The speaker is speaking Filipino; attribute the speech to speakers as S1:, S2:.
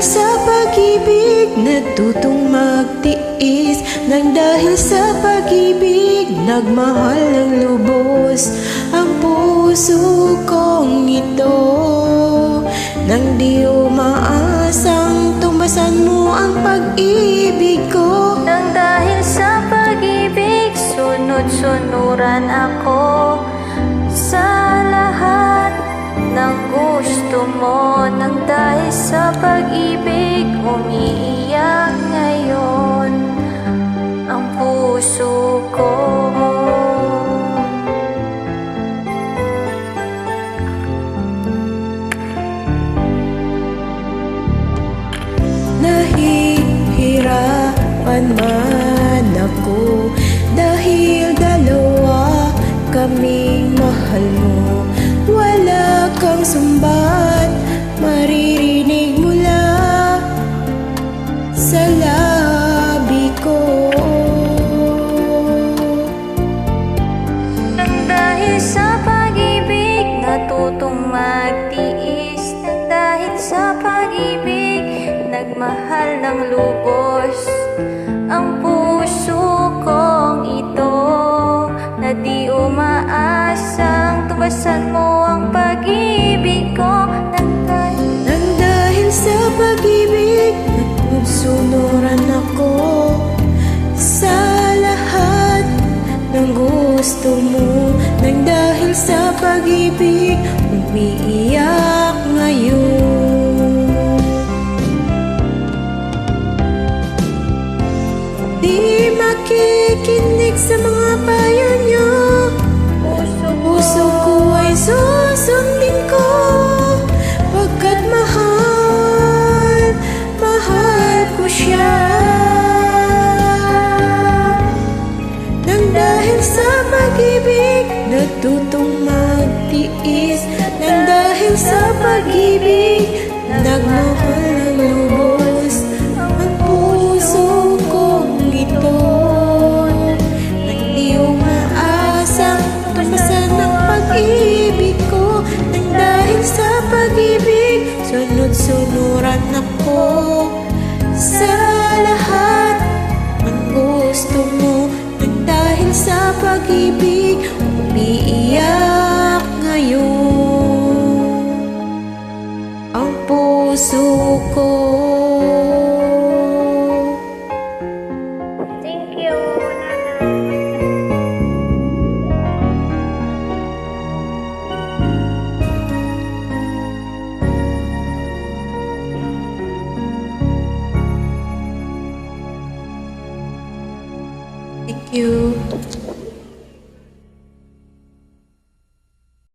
S1: sa pag-ibig, natutong magtiis. Nang dahil sa pag-ibig, nagmahal ng lubos ang puso kong ito. Nang di umaasang tumbasan mo ang pag-ibig ko.
S2: Nang dahil sa pag-ibig, sunod-sunuran ako sa lahat ng gusto mo. Nang dahil sa pag-ibig, umiiyak ngayon ang puso ko.
S1: Nahihirapan man ako dahil dalawa kaming mahal mo. Wala kang sumbat, maririnig mula sa labi ko.
S2: Nang dahil sa pag-ibig, natutong magtiis. Nang dahil sa pag-ibig, nagmahal ng lubos ang puso kong ito. Na di umaasang tumbasan mo ang pag-ibig ko. Nang
S1: dahil sa pag-ibig, nagsusunuran ako sa lahat ng gusto mo. Nang dahil sa pag-ibig, umiiyak ngayon. Di makikinig sa mga payo niyo, puso ko ay susundin ko. Pagkat mahal ko siya. Nang dahil sa pag-ibig, natutong magtiis. Nang dahil sa pag-ibig, nagmahal ng lubos ang puso kong ito. Nang di umaasang tumbasan ang pag-ibig ko. Nang dahil sa pag-ibig, sunod-sunuran ako sa lahat ng gusto mo. Nang dahil sa pag-ibig, umiiyak ngayon ang puso ko.
S2: thank you,
S1: Thank you.